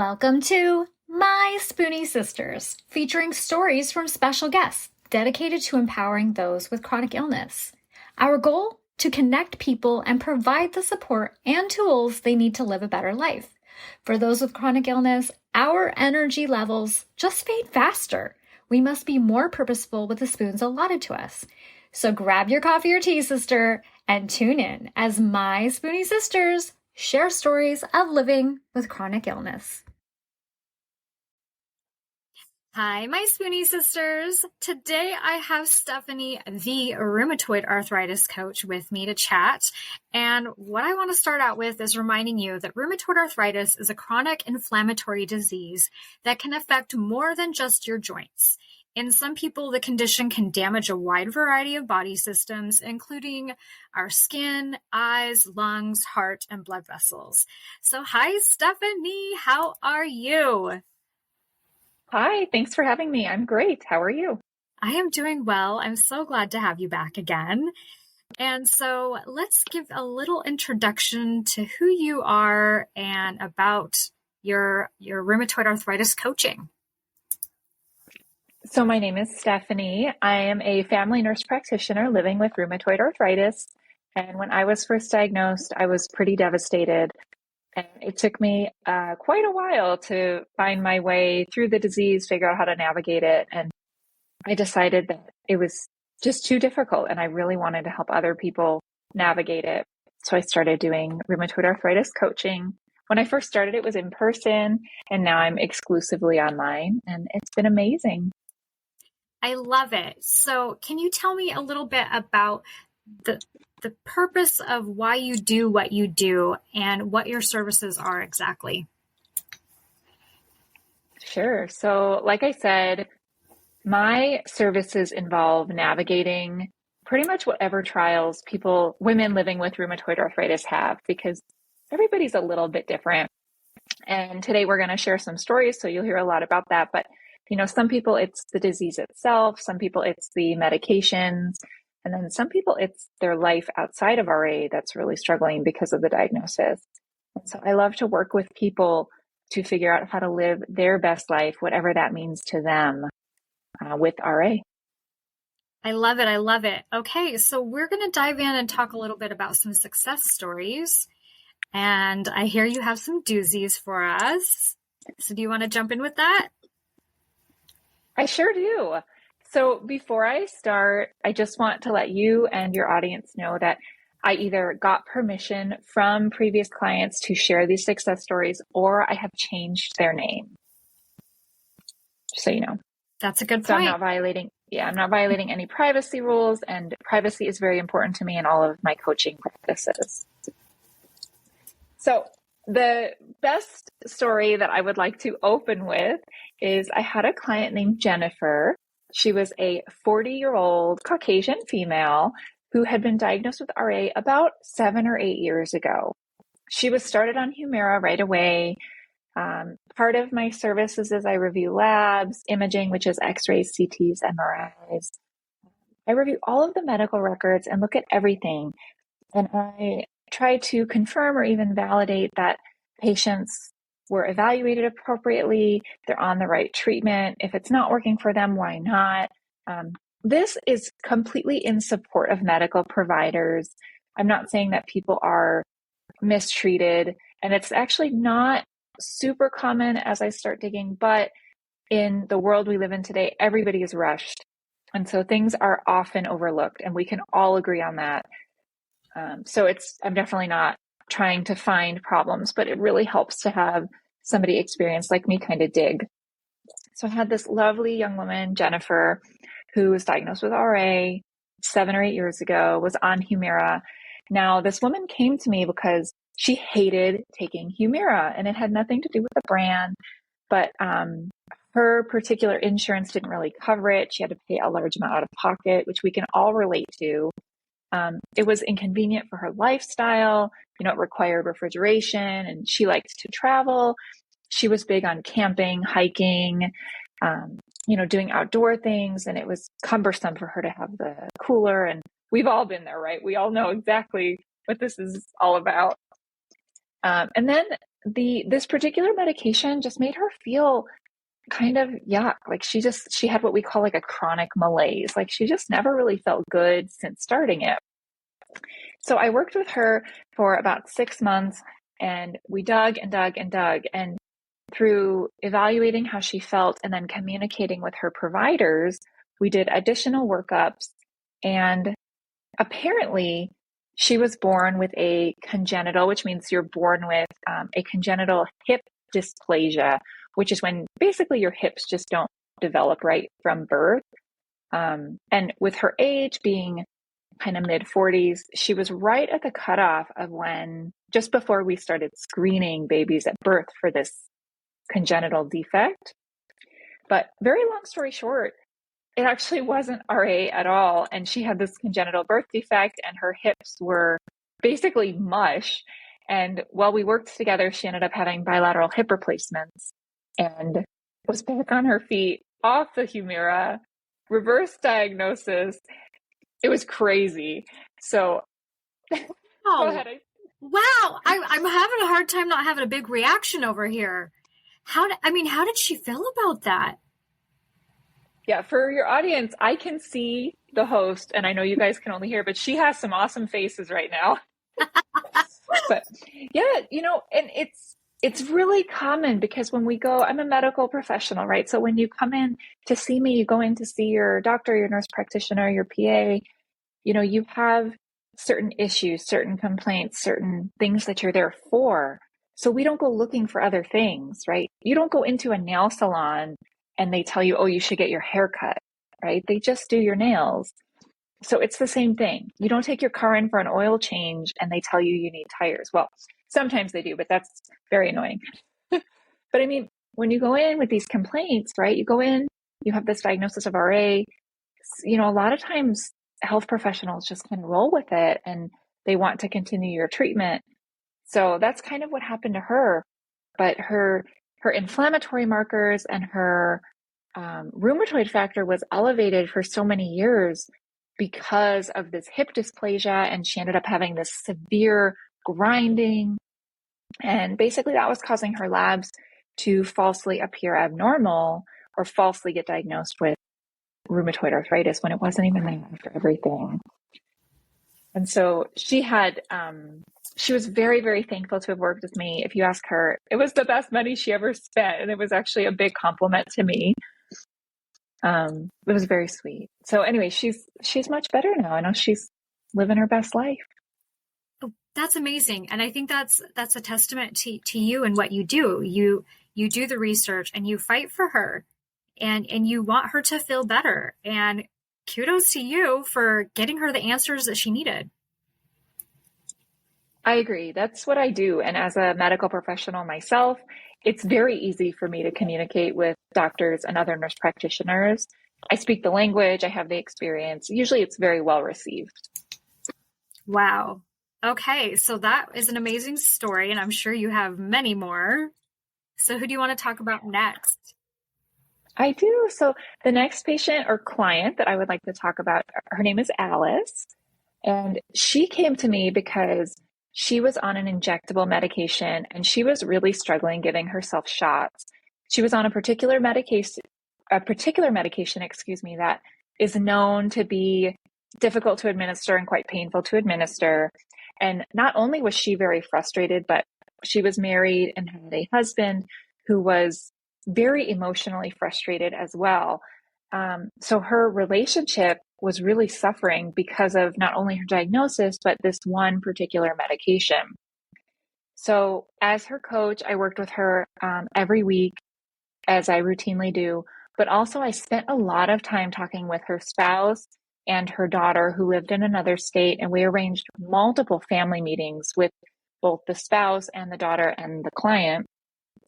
Welcome to My Spoonie Sisters, featuring stories from special guests dedicated to empowering those with chronic illness. Our goal? To connect people and provide the support and tools they need to live a better life. For those with chronic illness, our energy levels just fade faster. We must be more purposeful with the spoons allotted to us. So grab your coffee or tea, sister, and tune in as My Spoonie Sisters share stories of living with chronic illness. Hi, my Spoonie sisters. Today I have Stefanie, the rheumatoid arthritis coach, with me to chat. And what I want to start out with is reminding you that rheumatoid arthritis is a chronic inflammatory disease that can affect more than just your joints. In some people, the condition can damage a wide variety of body systems, including our skin, eyes, lungs, heart, and blood vessels. So hi, Stefanie. How are you? Hi, thanks for having me. I'm great. How are you? I am doing well. I'm so glad to have you back again. And so let's give a little introduction to who you are and about your rheumatoid arthritis coaching. So my name is Stefanie. I am a family nurse practitioner living with rheumatoid arthritis. And when I was first diagnosed, I was pretty devastated. And it took me quite a while to find my way through the disease, figure out how to navigate it. And I decided that it was just too difficult and I really wanted to help other people navigate it. So I started doing rheumatoid arthritis coaching. When I first started, it was in person, and now I'm exclusively online, and it's been amazing. I love it. So can you tell me a little bit about the purpose of why you do what you do and what your services are exactly? Sure. So like I said, my services involve navigating pretty much whatever trials women living with rheumatoid arthritis have, because everybody's a little bit different. And today we're going to share some stories, so you'll hear a lot about that. But some people it's the disease itself, some people it's the medications, and then some people it's their life outside of RA that's really struggling because of the diagnosis. And so I love to work with people to figure out how to live their best life, whatever that means to them, with RA. I love it. I love it. Okay, so we're going to dive in and talk a little bit about some success stories. And I hear you have some doozies for us. So do you want to jump in with that? I sure do. So before I start, I just want to let you and your audience know that I either got permission from previous clients to share these success stories, or I have changed their name. Just so you know. That's a good point. So I'm not violating any privacy rules, and privacy is very important to me in all of my coaching practices. So the best story that I would like to open with is I had a client named Jennifer. She was a 40-year-old Caucasian female who had been diagnosed with RA about 7 or 8 years ago. She was started on Humira right away. Part of my services is I review labs, imaging, which is x-rays, CTs, MRIs. I review all of the medical records and look at everything. And I try to confirm or even validate that patients were evaluated appropriately, they're on the right treatment. If it's not working for them, why not? This is completely in support of medical providers. I'm not saying that people are mistreated, and it's actually not super common as I start digging, but in the world we live in today, everybody is rushed. And so things are often overlooked, and we can all agree on that. So I'm definitely not trying to find problems, but it really helps to have somebody experienced like me kind of dig. So I had this lovely young woman, Jennifer, who was diagnosed with RA 7 or 8 years ago, was on Humira. Now, this woman came to me because she hated taking Humira, and it had nothing to do with the brand, but her particular insurance didn't really cover it. She had to pay a large amount out of pocket, which we can all relate to. It was inconvenient for her lifestyle. It required refrigeration, and she liked to travel. She was big on camping, hiking, doing outdoor things, and it was cumbersome for her to have the cooler. And we've all been there, right? We all know exactly what this is all about. And then this particular medication just made her feel kind of yuck. Like she had what we call like a chronic malaise. Like she just never really felt good since starting it. So I worked with her for about 6 months, and we dug and dug and dug. And through evaluating how she felt and then communicating with her providers, we did additional workups. And apparently, she was born with a congenital, which means you're born with a congenital hip dysplasia, which is when basically your hips just don't develop right from birth. And with her age being kind of mid 40s, she was right at the cutoff of when, just before we started screening babies at birth for this congenital defect. But very long story short, it actually wasn't RA at all. And she had this congenital birth defect, and her hips were basically mush. And while we worked together, she ended up having bilateral hip replacements and was back on her feet, off the Humira, reverse diagnosis. It was crazy. So go ahead. Wow. I'm having a hard time not having a big reaction over here. How did she feel about that? Yeah, for your audience, I can see the host, and I know you guys can only hear, but she has some awesome faces right now. But yeah, and it's really common because when we go, I'm a medical professional, right? So when you come in to see me, you go in to see your doctor, your nurse practitioner, your PA, you have certain issues, certain complaints, certain things that you're there for. So we don't go looking for other things, right? You don't go into a nail salon and they tell you, oh, you should get your hair cut, right? They just do your nails. So it's the same thing. You don't take your car in for an oil change and they tell you you need tires. Well, sometimes they do, but that's very annoying. But I mean, when you go in with these complaints, right? You go in, you have this diagnosis of RA, a lot of times health professionals just kind of roll with it and they want to continue your treatment. So that's kind of what happened to her. But her inflammatory markers and her rheumatoid factor was elevated for so many years because of this hip dysplasia, and she ended up having this severe grinding. And basically that was causing her labs to falsely appear abnormal or falsely get diagnosed with rheumatoid arthritis when it wasn't even there after everything. And so she was very, very thankful to have worked with me. If you ask her, it was the best money she ever spent. And it was actually a big compliment to me. It was very sweet. So anyway, she's much better now. I know she's living her best life. Oh, that's amazing. And I think that's a testament to you and what you do. You do the research and you fight for her and you want her to feel better. And kudos to you for getting her the answers that she needed. I agree. That's what I do. And as a medical professional myself, it's very easy for me to communicate with doctors and other nurse practitioners. I speak the language, I have the experience. Usually it's very well received. Wow. Okay. So that is an amazing story, and I'm sure you have many more. So who do you want to talk about next? I do. So the next patient or client that I would like to talk about, her name is Alice. And she came to me because she was on an injectable medication and she was really struggling giving herself shots. She was on a particular medication, that is known to be difficult to administer and quite painful to administer. And not only was she very frustrated, but she was married and had a husband who was very emotionally frustrated as well. So her relationship was really suffering because of not only her diagnosis, but this one particular medication. So as her coach, I worked with her every week, as I routinely do, but also I spent a lot of time talking with her spouse and her daughter who lived in another state, and we arranged multiple family meetings with both the spouse and the daughter and the client.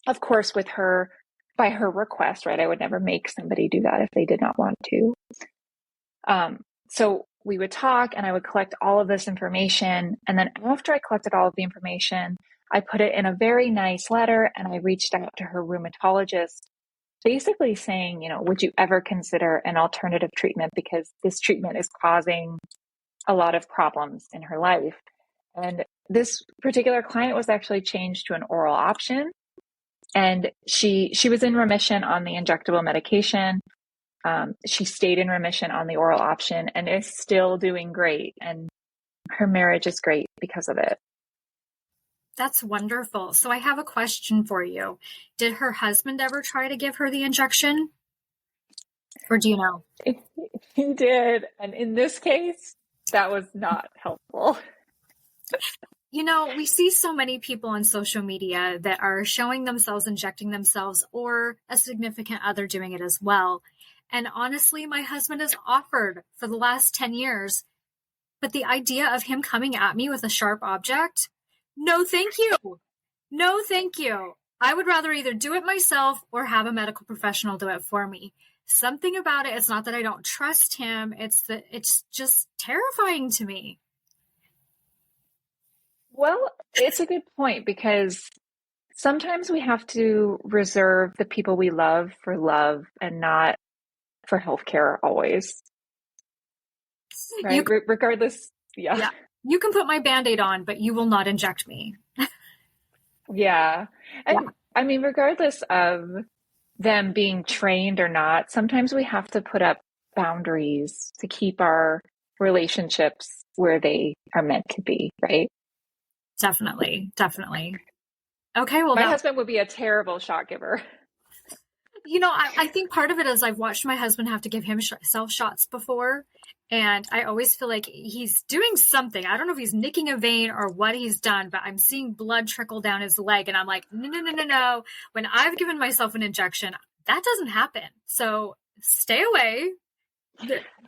Of course, by her request, right? I would never make somebody do that if they did not want to. So we would talk and I would collect all of this information. And then after I collected all of the information, I put it in a very nice letter and I reached out to her rheumatologist, basically saying, would you ever consider an alternative treatment because this treatment is causing a lot of problems in her life? And this particular client was actually changed to an oral option. And she was in remission on the injectable medication. She stayed in remission on the oral option and is still doing great. And her marriage is great because of it. That's wonderful. So I have a question for you. Did her husband ever try to give her the injection? Or do you know? He did. And in this case, that was not helpful. You know, we see so many people on social media that are showing themselves injecting themselves, or a significant other doing it as well. And honestly, my husband has offered for the last 10 years, but the idea of him coming at me with a sharp object, no, thank you. No, thank you. I would rather either do it myself or have a medical professional do it for me. Something about it, it's not that I don't trust him. It's just terrifying to me. Well, it's a good point, because sometimes we have to reserve the people we love and not for healthcare always. Right? Regardless. Yeah. You can put my Band-Aid on, but you will not inject me. Yeah. And I mean, regardless of them being trained or not, sometimes we have to put up boundaries to keep our relationships where they are meant to be, right? Definitely. Okay, well, my husband would be a terrible shot giver. You know, I think part of it is I've watched my husband have to give himself shots before, and I always feel like he's doing something. I don't know if he's nicking a vein or what he's done, but I'm seeing blood trickle down his leg, and I'm like, no. When I've given myself an injection, that doesn't happen. So stay away.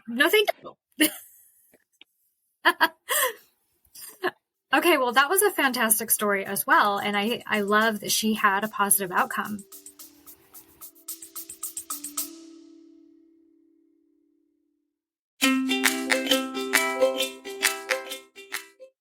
No, thank you. Okay, well, that was a fantastic story as well, and I love that she had a positive outcome.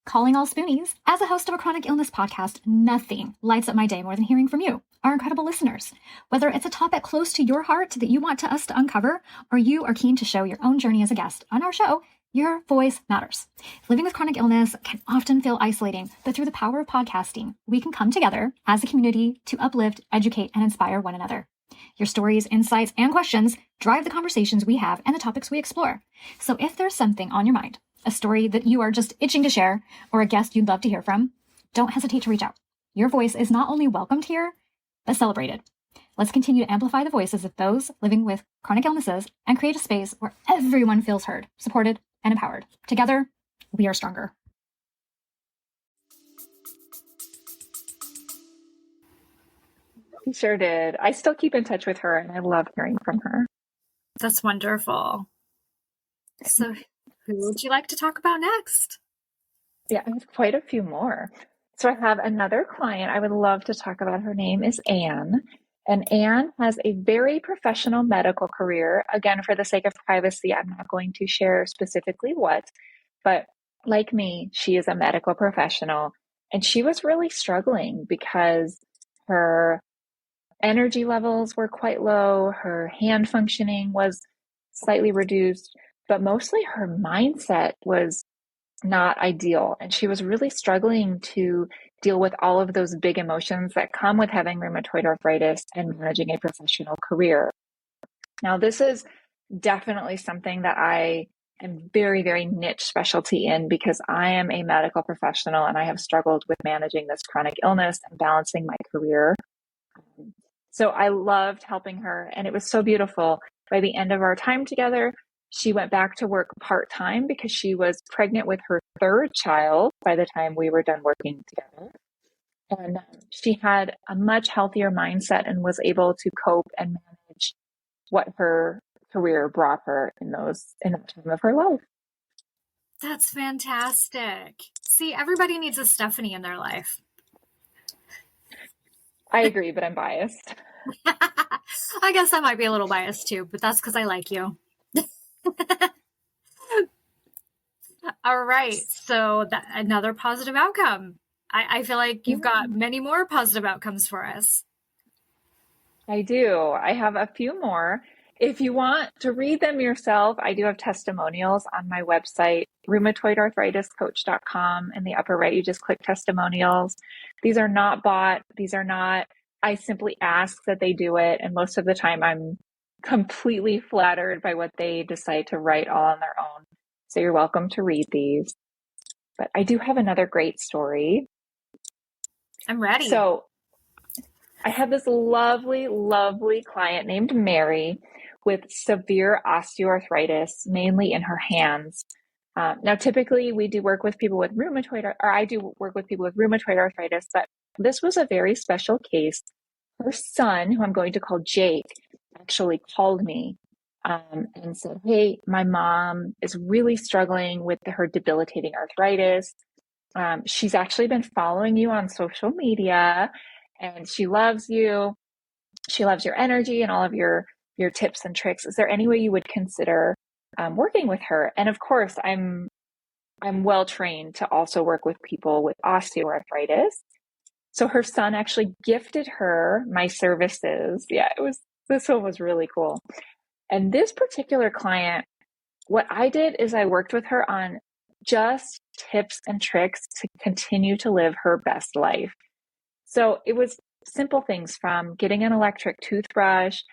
Calling all Spoonies. As a host of a chronic illness podcast, nothing lights up my day more than hearing from you, our incredible listeners. Whether it's a topic close to your heart that you want us to uncover, or you are keen to show your own journey as a guest on our show, your voice matters. Living with chronic illness can often feel isolating, but through the power of podcasting, we can come together as a community to uplift, educate, and inspire one another. Your stories, insights, and questions drive the conversations we have and the topics we explore. So if there's something on your mind, a story that you are just itching to share, or a guest you'd love to hear from, don't hesitate to reach out. Your voice is not only welcomed here, but celebrated. Let's continue to amplify the voices of those living with chronic illnesses and create a space where everyone feels heard, supported, and empowered. Together, we are stronger. He sure did. I still keep in touch with her, and I love hearing from her. That's wonderful. So who would you like to talk about next? Yeah, I have quite a few more. So I have another client I would love to talk about. Her name is Anne. And Anne has a very professional medical career. Again, for the sake of privacy, I'm not going to share specifically what, but like me, she is a medical professional. And she was really struggling because her energy levels were quite low. Her hand functioning was slightly reduced, but mostly her mindset was not ideal. And she was really struggling to deal with all of those big emotions that come with having rheumatoid arthritis and managing a professional career. Now, this is definitely something that I am very, very niche specialty in, because I am a medical professional and I have struggled with managing this chronic illness and balancing my career. So I loved helping her, and it was so beautiful. By the end of our time together, she went back to work part-time because she was pregnant with her third child by the time we were done working together. And she had a much healthier mindset and was able to cope and manage what her career brought her in that time of her life. That's fantastic. See, everybody needs a Stefanie in their life. I agree, but I'm biased. I guess I might be a little biased too, but that's because I like you. All right. So another positive outcome. I feel like you've got many more positive outcomes for us. I do. I have a few more. if you want to read them yourself, I do have testimonials on my website, rheumatoidarthritiscoach.com. In the upper right, you just click testimonials. These are not bought. These are not, I simply ask that they do it. And most of the time I'm completely flattered by what they decide to write all on their own. So you're welcome to read these. But I do have another great story. I'm ready. So I had this lovely, lovely client named Mary with severe osteoarthritis, mainly in her hands. Now, typically we do work with people with I do work with people with rheumatoid arthritis, but this was a very special case. Her son, who I'm going to call Jake, actually called me and said, "Hey, my mom is really struggling with her debilitating arthritis. She's actually been following you on social media and she loves you. She loves your energy and all of your tips and tricks. Is there any way you would consider working with her?" And of course, I'm well trained to also work with people with osteoarthritis. So her son actually gifted her my services. Yeah, this one was really cool. And this particular client, what I did is I worked with her on just tips and tricks to continue to live her best life. So it was simple things from getting an electric toothbrush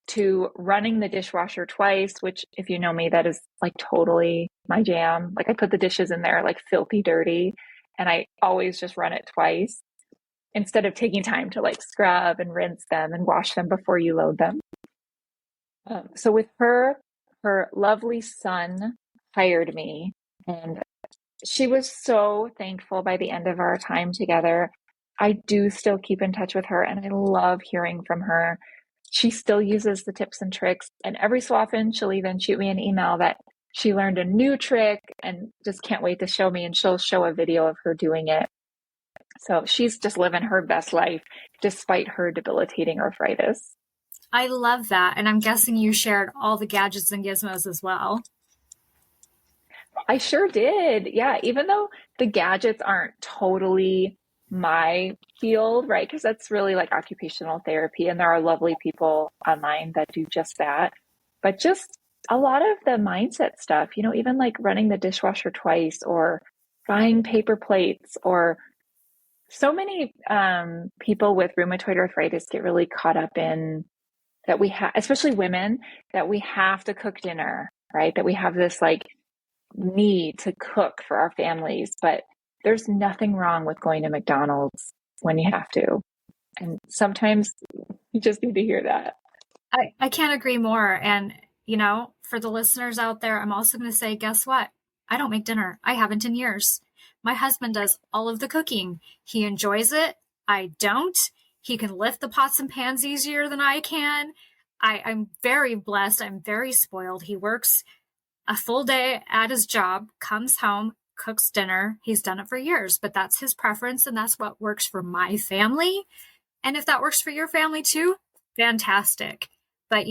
to running the dishwasher twice, which if you know me, that is like totally my jam. Like I put the dishes in there like filthy dirty and I always just run it twice instead of taking time to like scrub and rinse them and wash them before you load them. So with her lovely son hired me and she was so thankful by the end of our time together. I do still keep in touch with her and I love hearing from her. She still uses the tips and tricks, and every so often she'll even shoot me an email that she learned a new trick and just can't wait to show me, and she'll show a video of her doing it. So she's just living her best life despite her debilitating arthritis. I love that. And I'm guessing you shared all the gadgets and gizmos as well. I sure did. Yeah, even though the gadgets aren't totally my field, right? Because that's really like occupational therapy, and there are lovely people online that do just that. But just a lot of the mindset stuff, even like running the dishwasher twice or buying paper plates, or so many people with rheumatoid arthritis get really caught up in that we have, especially women, that we have to cook dinner, right? That we have this like need to cook for our families, but there's nothing wrong with going to McDonald's when you have to. And sometimes you just need to hear that. I can't agree more. And, for the listeners out there, I'm also going to say, guess what? I don't make dinner. I haven't in years. My husband does all of the cooking. He enjoys it. I don't. He can lift the pots and pans easier than I can. I'm very blessed. I'm very spoiled. He works a full day at his job, comes home, cooks dinner. He's done it for years, but that's his preference and that's what works for my family. And if that works for your family too, fantastic. But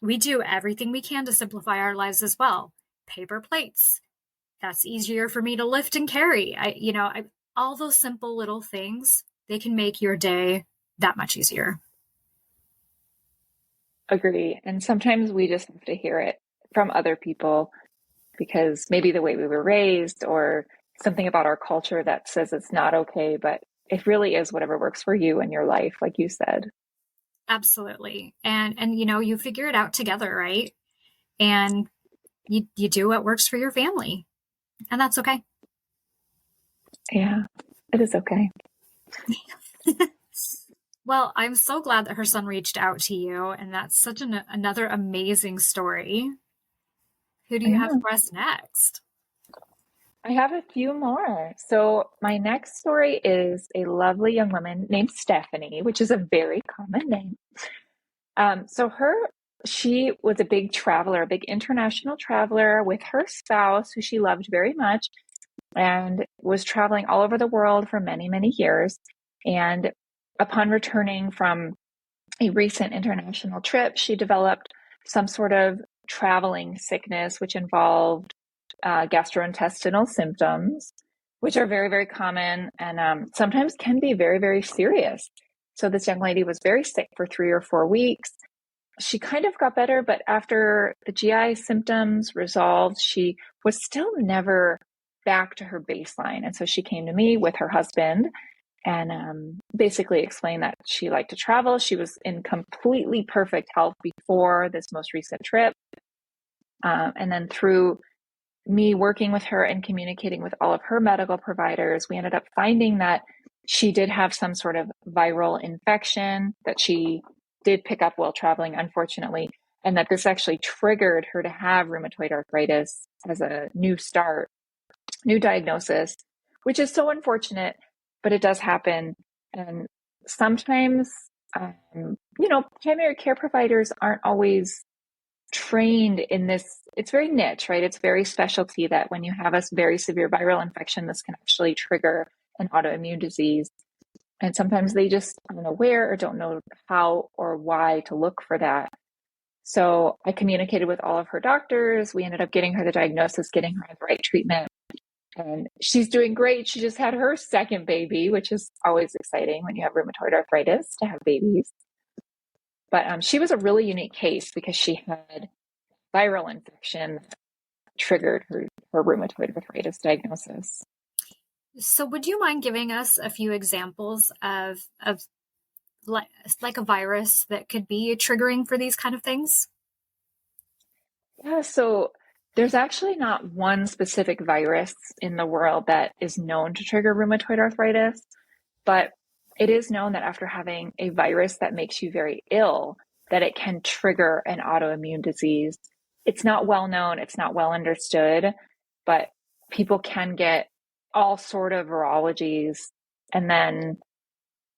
we do everything we can to simplify our lives as well. Paper plates. That's easier for me to lift and carry. All those simple little things, they can make your day that much easier. Agree. And sometimes we just have to hear it from other people because maybe the way we were raised or something about our culture that says it's not okay, but it really is whatever works for you in your life, like you said. Absolutely. And you figure it out together, right? And you do what works for your family. And that's okay. Yeah, it is okay. Well, I'm so glad that her son reached out to you, and that's such another amazing story. Who do you have for us next? I have a few more. So my next story is a lovely young woman named Stefanie, which is a very common name. She was a big traveler, a big international traveler with her spouse, who she loved very much, and was traveling all over the world for many, many years. And upon returning from a recent international trip, she developed some sort of traveling sickness, which involved gastrointestinal symptoms, which are very, very common and sometimes can be very, very serious. So this young lady was very sick for 3 or 4 weeks. she kind of got better, but after the GI symptoms resolved, she was still never back to her baseline. And so she came to me with her husband and basically explained that she liked to travel. She was in completely perfect health before this most recent trip. And then through me working with her and communicating with all of her medical providers, we ended up finding that she did have some sort of viral infection that she did pick up while traveling, unfortunately, and that this actually triggered her to have rheumatoid arthritis as a new start, new diagnosis, which is so unfortunate, but it does happen. And sometimes, primary care providers aren't always trained in this. It's very niche, right? It's very specialty that when you have a very severe viral infection, this can actually trigger an autoimmune disease. And sometimes they just aren't aware or don't know how or why to look for that. So I communicated with all of her doctors. We ended up getting her the diagnosis, getting her the right treatment. And she's doing great. She just had her second baby, which is always exciting when you have rheumatoid arthritis to have babies. But she was a really unique case because she had viral infection that triggered her rheumatoid arthritis diagnosis. So would you mind giving us a few examples of like a virus that could be triggering for these kind of things? Yeah, so there's actually not one specific virus in the world that is known to trigger rheumatoid arthritis, but it is known that after having a virus that makes you very ill, that it can trigger an autoimmune disease. It's not well known, it's not well understood, but people can get all sort of virologies. And then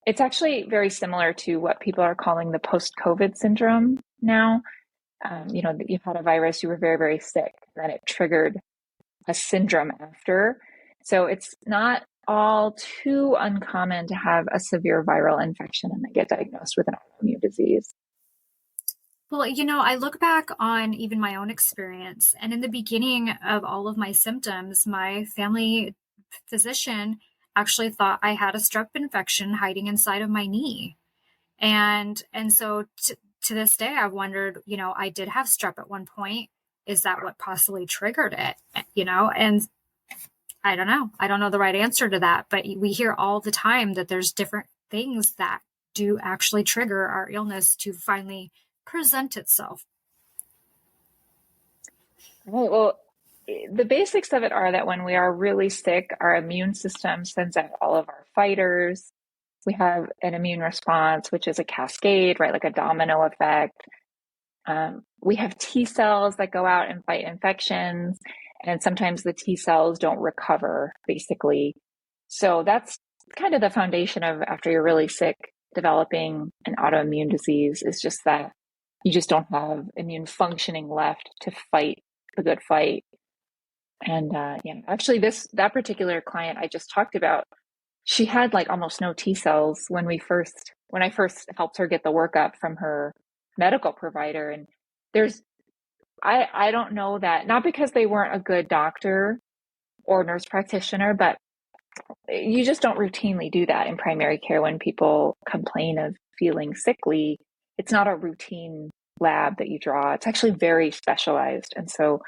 it's actually very similar to what people are calling the post-COVID syndrome now. You've had a virus, you were very, very sick, then it triggered a syndrome after. So it's not all too uncommon to have a severe viral infection and then get diagnosed with an autoimmune disease. Well, I look back on even my own experience, and in the beginning of all of my symptoms, my family physician actually thought I had a strep infection hiding inside of my knee. And so to this day, I've wondered, I did have strep at one point. Is that what possibly triggered it? And I don't know. I don't know the right answer to that, but we hear all the time that there's different things that do actually trigger our illness to finally present itself. Right. Well, the basics of it are that when we are really sick, our immune system sends out all of our fighters. We have an immune response, which is a cascade, right? Like a domino effect. We have T cells that go out and fight infections. And sometimes the T cells don't recover, basically. So that's kind of the foundation of after you're really sick, developing an autoimmune disease is just that you just don't have immune functioning left to fight the good fight. And actually that particular client I just talked about, she had like almost no T cells when I first helped her get the workup from her medical provider. And I don't know that, not because they weren't a good doctor or nurse practitioner, but you just don't routinely do that in primary care when people complain of feeling sickly. It's not a routine lab that you draw. It's actually very specialized. And so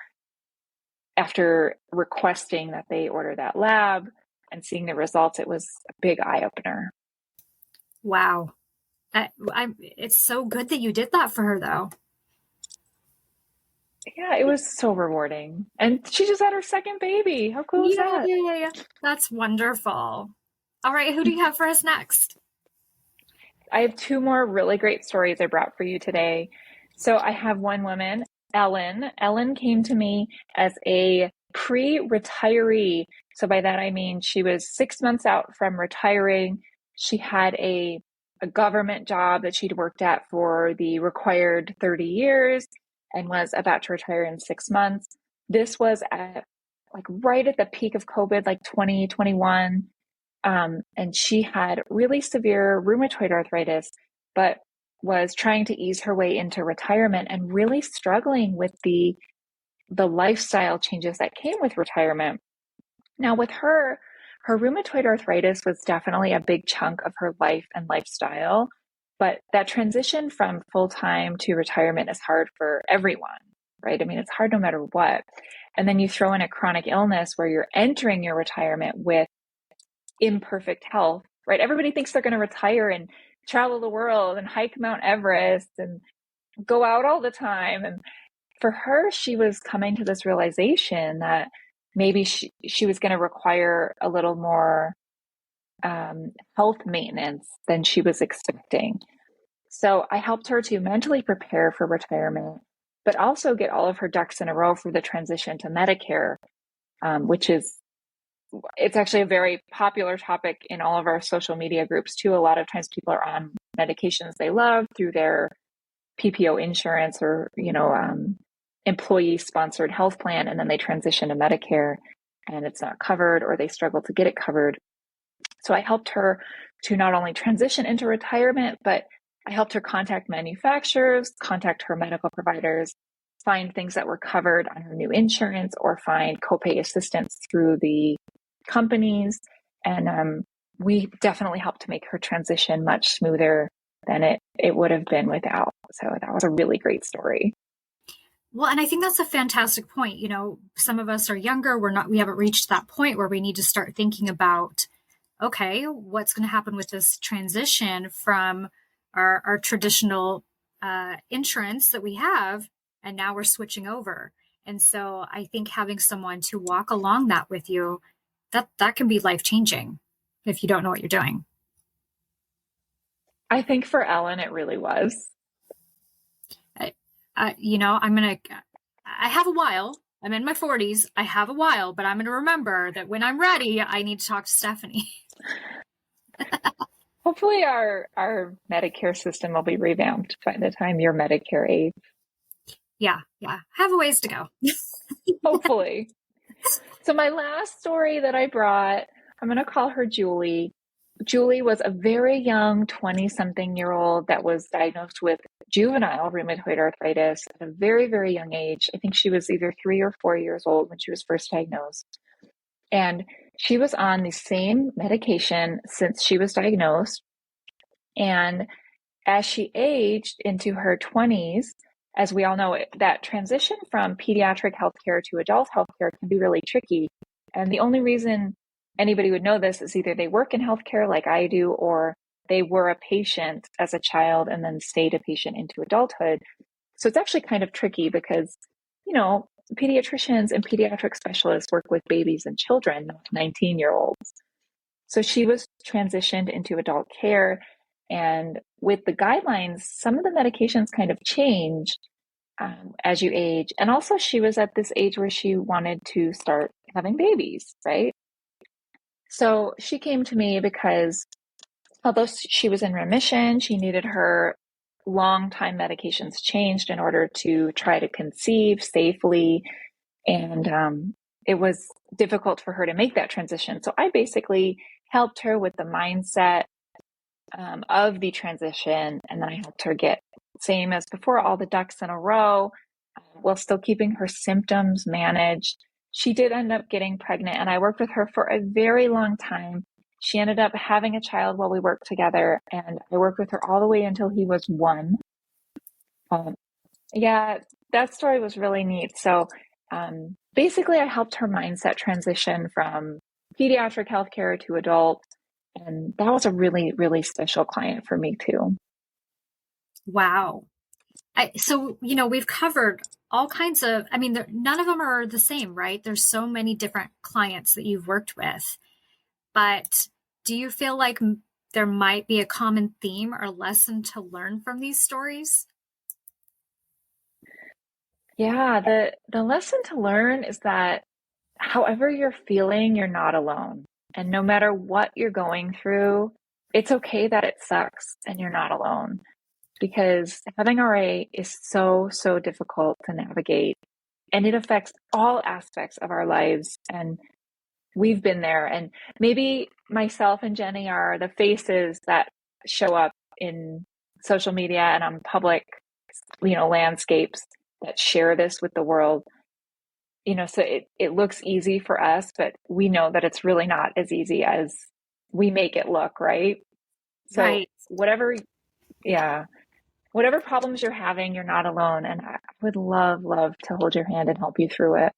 after requesting that they order that lab and seeing the results, it was a big eye-opener. Wow. It's so good that you did that for her, though. Yeah, it was so rewarding. And she just had her second baby. How cool is that? Yeah. That's wonderful. All right, who do you have for us next? I have two more really great stories I brought for you today. So I have one woman, Ellen. Ellen came to me as a pre-retiree. So by that, I mean she was 6 months out from retiring. She had a government job that she'd worked at for the required 30 years and was about to retire in 6 months. This was right at the peak of COVID, like 2021. And she had really severe rheumatoid arthritis, but was trying to ease her way into retirement and really struggling with the lifestyle changes that came with retirement. Now with her rheumatoid arthritis was definitely a big chunk of her life and lifestyle. But that transition from full-time to retirement is hard for everyone, right? I mean, it's hard no matter what. And then you throw in a chronic illness where you're entering your retirement with imperfect health, right? Everybody thinks they're going to retire and travel the world and hike Mount Everest and go out all the time. And for her, she was coming to this realization that maybe she was going to require a little more health maintenance than she was expecting. So I helped her to mentally prepare for retirement, but also get all of her ducks in a row for the transition to Medicare, which it's actually a very popular topic in all of our social media groups too. A lot of times people are on medications they love through their PPO insurance or, employee sponsored health plan, and then they transition to Medicare and it's not covered or they struggle to get it covered. So I helped her to not only transition into retirement, but I helped her contact manufacturers, contact her medical providers, find things that were covered on her new insurance, or find copay assistance through the companies. And we definitely helped to make her transition much smoother than it would have been without. So that was a really great story. Well, and I think that's a fantastic point. Some of us are younger. We haven't reached that point where we need to start thinking about, okay, what's going to happen with this transition from our traditional insurance that we have, and now we're switching over. And so I think having someone to walk along that with you, that can be life-changing if you don't know what you're doing. I think for Ellen, it really was. I have a while. I'm in my 40s. I have a while, but I'm going to remember that when I'm ready, I need to talk to Stefanie. Hopefully our Medicare system will be revamped by the time you're Medicare age. Yeah. Have a ways to go. Hopefully. So my last story that I brought, I'm going to call her Julie. Julie was a very young 20-something-year-old that was diagnosed with juvenile rheumatoid arthritis at a very, very young age. I think she was either 3 or 4 years old when she was first diagnosed. And she was on the same medication since she was diagnosed. And as she aged into her 20s, as we all know, that transition from pediatric healthcare to adult healthcare can be really tricky. And the only reason anybody would know this is either they work in healthcare like I do, or they were a patient as a child and then stayed a patient into adulthood. So it's actually kind of tricky because, pediatricians and pediatric specialists work with babies and children, not 19-year-olds. So she was transitioned into adult care. And with the guidelines, some of the medications kind of change as you age. And also she was at this age where she wanted to start having babies, right? So she came to me because although she was in remission, she needed her long-time medications changed in order to try to conceive safely. And it was difficult for her to make that transition. So I basically helped her with the mindset of the transition. And then I helped her get, same as before, all the ducks in a row, while still keeping her symptoms managed. She did end up getting pregnant, and I worked with her for a very long time. She ended up having a child while we worked together, and I worked with her all the way until he was 1. Yeah, that story was really neat. So basically, I helped her mindset transition from pediatric healthcare to adult. And that was a really, really special client for me too. Wow. So, we've covered all kinds of, none of them are the same, right? There's so many different clients that you've worked with, but do you feel like there might be a common theme or lesson to learn from these stories? Yeah, the lesson to learn is that however you're feeling, you're not alone. And no matter what you're going through, it's okay that it sucks and you're not alone. Because having RA is so, so difficult to navigate. And it affects all aspects of our lives. And we've been there. And maybe myself and Jenny are the faces that show up in social media and on public, landscapes that share this with the world. So it looks easy for us, but we know that it's really not as easy as we make it look, right? So right. whatever Yeah. Whatever problems you're having, you're not alone. And I would love, love to hold your hand and help you through it.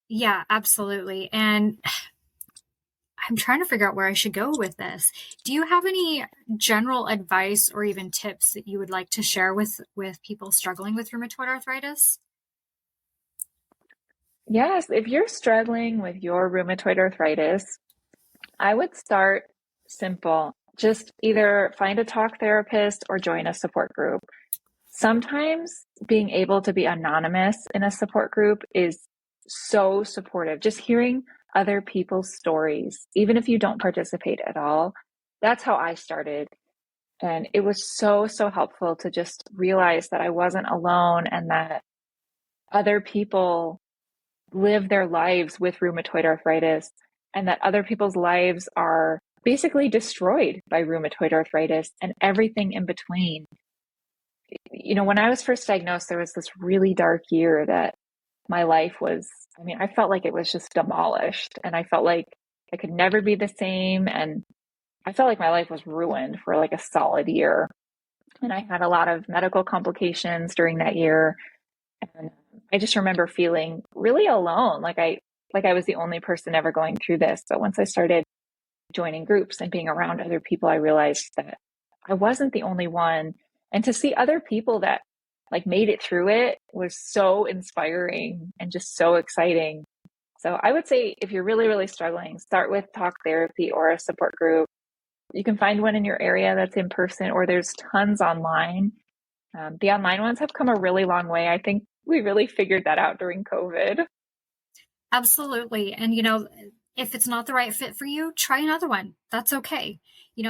Yeah, absolutely. And I'm trying to figure out where I should go with this. Do you have any general advice or even tips that you would like to share with people struggling with rheumatoid arthritis? Yes, if you're struggling with your rheumatoid arthritis, I would start simple. Just either find a talk therapist or join a support group. Sometimes being able to be anonymous in a support group is so supportive. Just hearing other people's stories, even if you don't participate at all. That's how I started. And it was so, so helpful to just realize that I wasn't alone and that other people live their lives with rheumatoid arthritis and that other people's lives are basically destroyed by rheumatoid arthritis and everything in between. You know, when I was first diagnosed, there was this really dark year that my life was, I mean, I felt like it was just demolished and I felt like I could never be the same. And I felt like my life was ruined for like a solid year. And I had a lot of medical complications during that year. And I just remember feeling really alone, like I was the only person ever going through this. But once I started joining groups and being around other people, I realized that I wasn't the only one. And to see other people that like made it through it was so inspiring and just so exciting. So I would say if you're really, really struggling, start with talk therapy or a support group. You can find one in your area that's in person, or there's tons online. The online ones have come a really long way. I think we really figured that out during COVID. Absolutely. And, if it's not the right fit for you, try another one. That's okay.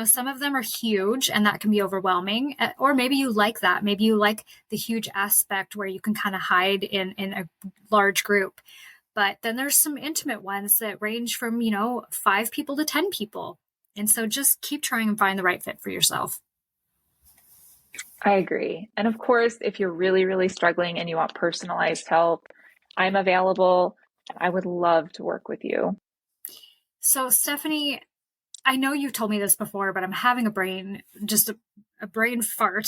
Some of them are huge and that can be overwhelming. Or maybe you like that. Maybe you like the huge aspect where you can kind of hide in a large group. But then there's some intimate ones that range from, 5 people to 10 people. And so just keep trying and find the right fit for yourself. I agree. And of course, if you're really, really struggling and you want personalized help, I'm available. I would love to work with you. So, Stefanie, I know you've told me this before, but I'm having a brain fart.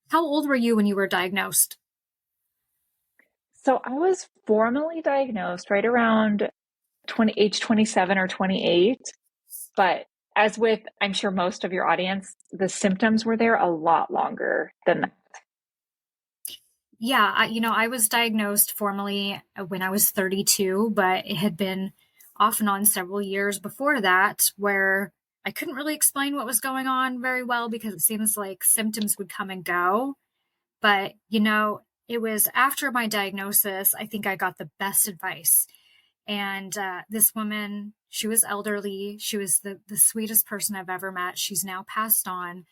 How old were you when you were diagnosed? So I was formally diagnosed right around age 27 or 28. But as with, I'm sure most of your audience, the symptoms were there a lot longer than that. Yeah, I was diagnosed formally when I was 32, but it had been off and on several years before that where I couldn't really explain what was going on very well because it seems like symptoms would come and go. But, it was after my diagnosis, I think I got the best advice. And this woman, she was elderly. She was the sweetest person I've ever met. She's now passed on.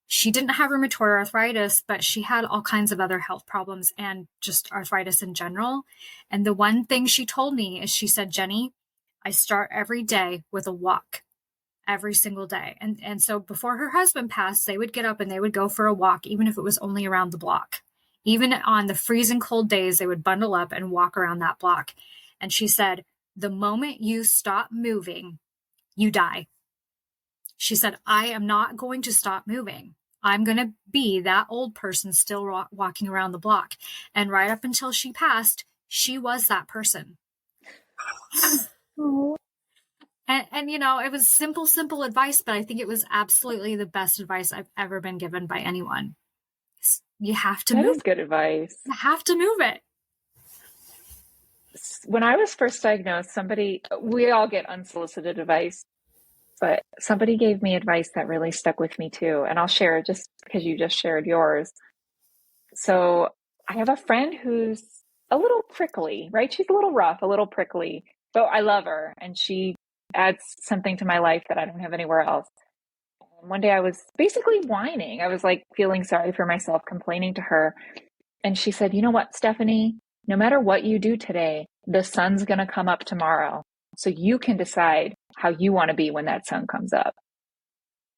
She didn't have rheumatoid arthritis, but she had all kinds of other health problems and just arthritis in general. And the one thing she told me is she said, Jenny, I start every day with a walk every single day. And so before her husband passed, they would get up and they would go for a walk, even if it was only around the block. Even on the freezing cold days, they would bundle up and walk around that block. And she said, the moment you stop moving, you die. She said, I am not going to stop moving. I'm going to be that old person still walking around the block. And right up until she passed, she was that person. Oh. And it was simple advice, but I think it was absolutely the best advice I've ever been given by anyone. You have to move. That is good advice. You have to move it. When I was first diagnosed, we all get unsolicited advice, but somebody gave me advice that really stuck with me too. And I'll share just because you just shared yours. So I have a friend who's a little prickly, right? She's a little rough, a little prickly, but I love her. And she adds something to my life that I don't have anywhere else. And one day I was basically whining. I was like feeling sorry for myself, complaining to her. And she said, you know what, Stefanie, no matter what you do today, the sun's going to come up tomorrow. So you can decide how you want to be when that sun comes up.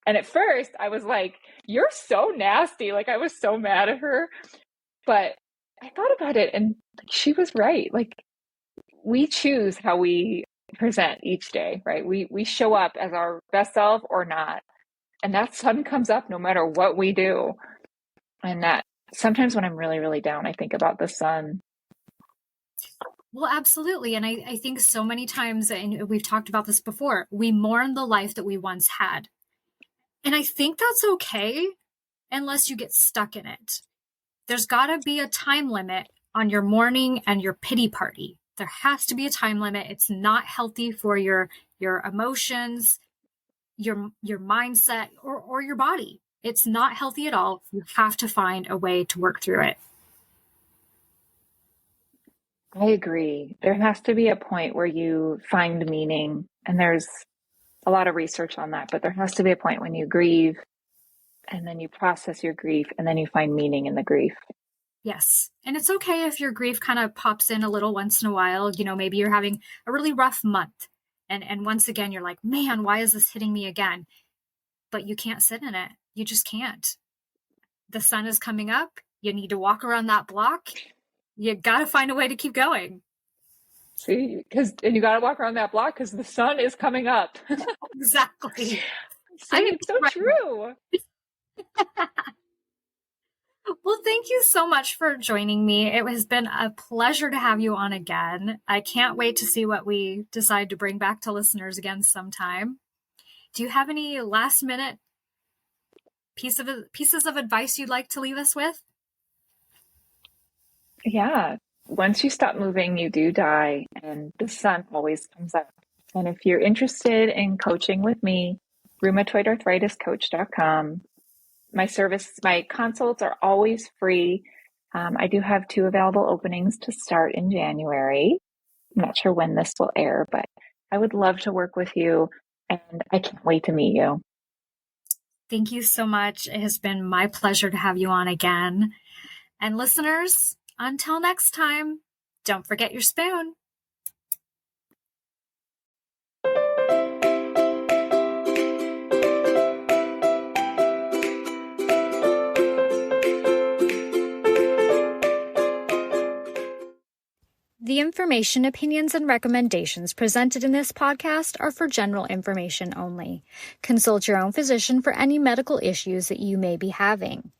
And at first I was like, you're so nasty. Like I was so mad at her, but I thought about it and she was right. Like we choose how we present each day, right? We show up as our best self or not. And that sun comes up no matter what we do. And that sometimes when I'm really, really down, I think about the sun. Well, absolutely. And I think so many times, and we've talked about this before, we mourn the life that we once had. And I think that's okay unless you get stuck in it. There's got to be a time limit on your mourning and your pity party. There has to be a time limit. It's not healthy for your emotions, your mindset, or your body. It's not healthy at all. You have to find a way to work through it. I agree. There has to be a point where you find meaning, and there's a lot of research on that, but there has to be a point when you grieve and then you process your grief and then you find meaning in the grief. Yes. And it's okay if your grief kind of pops in a little once in a while. You know, maybe you're having a really rough month. And once again, you're like, man, why is this hitting me again? But you can't sit in it. You just can't. The sun is coming up. You need to walk around that block. You got to find a way to keep going. See, and you got to walk around that block because the sun is coming up. Exactly. See, it's so true. Well, thank you so much for joining me. It has been a pleasure to have you on again. I can't wait to see what we decide to bring back to listeners again sometime. Do you have any last minute pieces of advice you'd like to leave us with? Yeah. Once you stop moving, you do die, and the sun always comes up. And if you're interested in coaching with me, rheumatoidarthritiscoach.com. My consults are always free. I do have 2 available openings to start in January. I'm not sure when this will air, but I would love to work with you, and I can't wait to meet you. Thank you so much. It has been my pleasure to have you on again. And listeners, until next time, don't forget your spoon. The information, opinions, and recommendations presented in this podcast are for general information only. Consult your own physician for any medical issues that you may be having.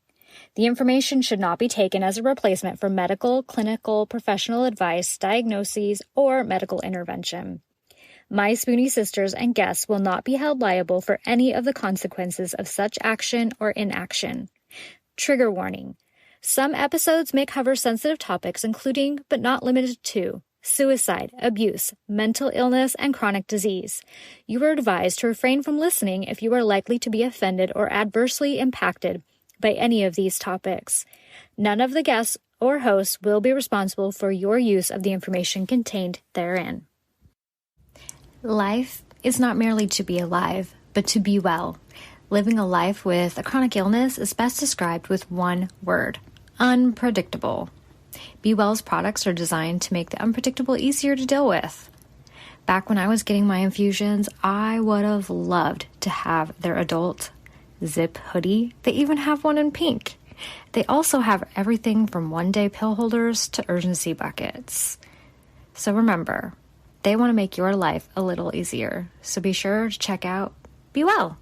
The information should not be taken as a replacement for medical, clinical, professional advice, diagnoses, or medical intervention. My Spoonie sisters and guests will not be held liable for any of the consequences of such action or inaction. Trigger warning. Some episodes may cover sensitive topics including, but not limited to, suicide, abuse, mental illness, and chronic disease. You are advised to refrain from listening if you are likely to be offended or adversely impacted by any of these topics. None of the guests or hosts will be responsible for your use of the information contained therein. Life is not merely to be alive, but to be well. Living a life with a chronic illness is best described with one word: unpredictable. Be Well's products are designed to make the unpredictable easier to deal with. Back when I was getting my infusions, I would have loved to have their adult zip hoodie. They even have one in pink. They also have everything from one-day pill holders to urgency buckets. So remember, they want to make your life a little easier. So be sure to check out Be Well.